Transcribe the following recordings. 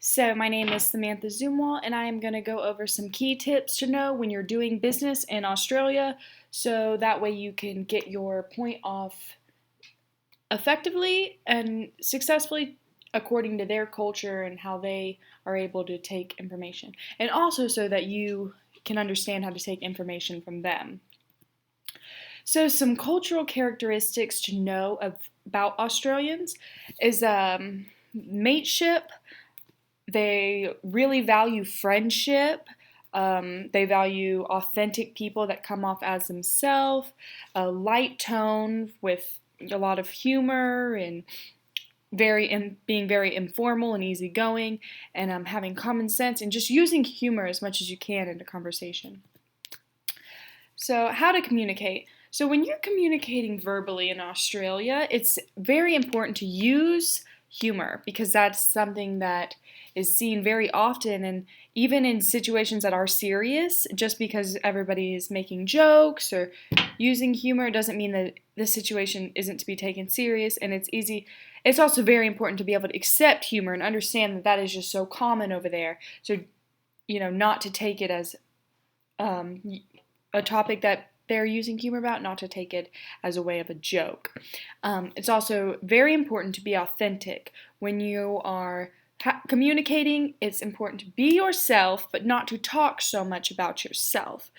So, my name is Samantha Zumwalt, and I am going to go over some key tips to know when you're doing business in Australia so that way you can get your point off effectively and successfully according to their culture and how they are able to take information, and also so that you can understand how to take information from them. So, some cultural characteristics to know about Australians is mateship. They really value friendship. They value authentic people that come off as themselves, a light tone with a lot of humor and being very informal and easygoing, and having common sense and just using humor as much as you can in a conversation. So, how to communicate. So, when you're communicating verbally in Australia, it's very important to use humor because that's something that is seen very often, and even in situations that are serious, just because everybody is making jokes or using humor doesn't mean that the situation isn't to be taken serious, and it's easy. It's also very important to be able to accept humor and understand that that is just so common over there. So, not to take it as a topic that they're using humor about, not to take it as a way of a joke. It's also very important to be authentic. When you are communicating, it's important to be yourself, but not to talk so much about yourself.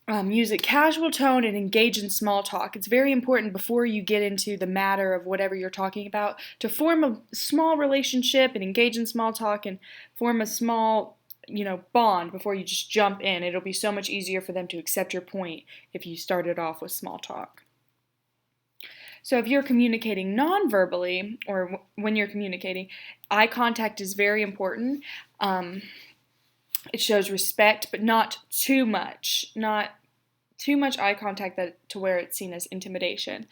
Use a casual tone and engage in small talk. It's very important before you get into the matter of whatever you're talking about to form a small relationship and engage in small talk and form a small bond before you just jump in. It'll be so much easier for them to accept your point if you started off with small talk. So if you're communicating non-verbally, or when you're communicating, eye contact is very important. It shows respect, but not too much. Not too much eye contact to where it's seen as intimidation.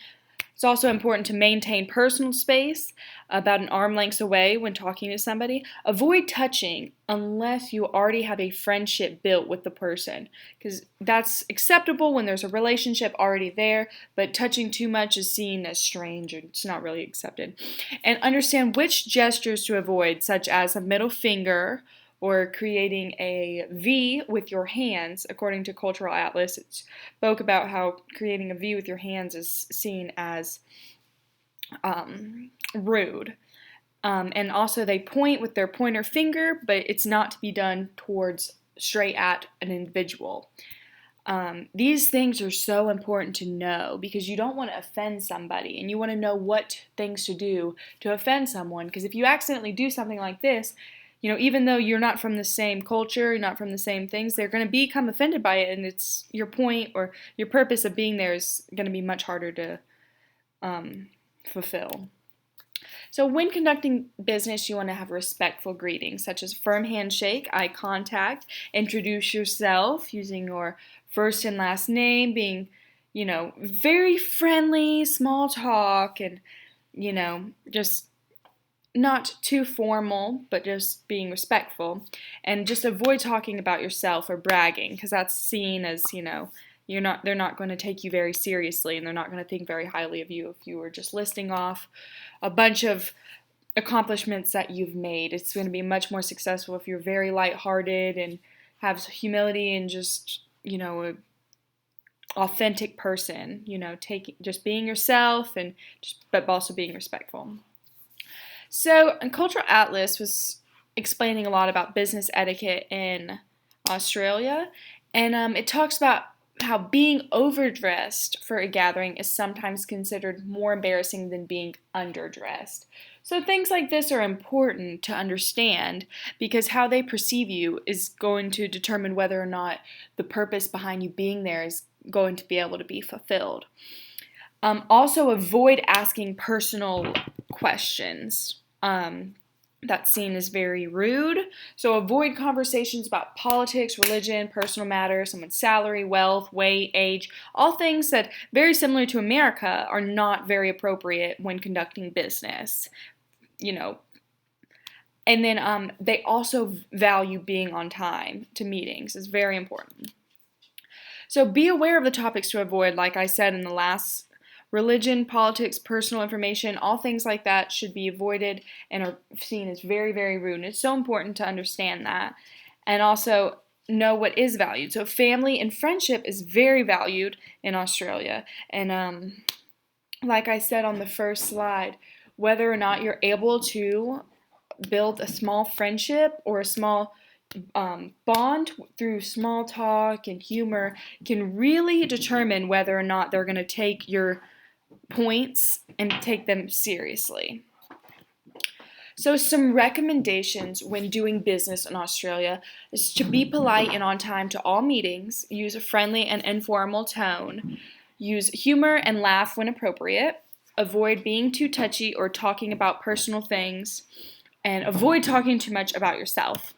It's also important to maintain personal space about an arm length away when talking to somebody. Avoid touching unless you already have a friendship built with the person, because that's acceptable when there's a relationship already there, but touching too much is seen as strange and it's not really accepted. And understand which gestures to avoid, such as a middle finger or creating a V with your hands. According to Cultural Atlas, it spoke about how creating a V with your hands is seen as rude. And also they point with their pointer finger, but it's not to be done towards straight at an individual. These things are so important to know because you don't want to offend somebody, and you want to know what things to do to offend someone, because if you accidentally do something like this, even though you're not from the same culture, you're not from the same things, they're going to become offended by it, and it's your point or your purpose of being there is going to be much harder to fulfill. So when conducting business, you want to have respectful greetings, such as firm handshake, eye contact, introduce yourself using your first and last name, being, very friendly, small talk, and, just not too formal, but just being respectful, and just avoid talking about yourself or bragging, because that's seen as, they're not going to take you very seriously, and they're not going to think very highly of you if you were just listing off a bunch of accomplishments that you've made. It's going to be much more successful if you're very lighthearted and have humility and just, a authentic person, just being yourself and but also being respectful. So, Cultural Atlas was explaining a lot about business etiquette in Australia, and it talks about how being overdressed for a gathering is sometimes considered more embarrassing than being underdressed. So things like this are important to understand because how they perceive you is going to determine whether or not the purpose behind you being there is going to be able to be fulfilled. Also, avoid asking personal questions. That's seen as very rude. So avoid conversations about politics, religion, personal matters, someone's salary, wealth, weight, age, all things that, very similar to America, are not very appropriate when conducting business. And then they also value being on time to meetings. It's very important. So be aware of the topics to avoid, like I said in the last Religion, politics, personal information, all things like that should be avoided and are seen as very, very rude. And it's so important to understand that and also know what is valued. So, family and friendship is very valued in Australia. And like I said on the first slide, whether or not you're able to build a small friendship or a small bond through small talk and humor can really determine whether or not they're going to take your points and take them seriously. So some recommendations when doing business in Australia is to be polite and on time to all meetings, use a friendly and informal tone, use humor and laugh when appropriate, avoid being too touchy or talking about personal things, and avoid talking too much about yourself.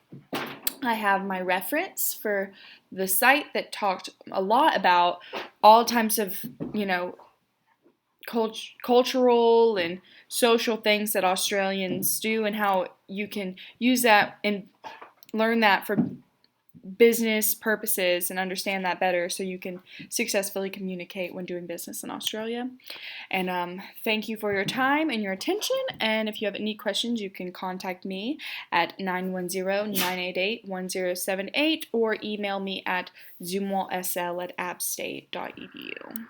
I have my reference for the site that talked a lot about all types of, cultural and social things that Australians do and how you can use that and learn that for business purposes and understand that better so you can successfully communicate when doing business in Australia. And thank you for your time and your attention. And if you have any questions, you can contact me at 910-988-1078 or email me at zoomalsl@appstate.edu.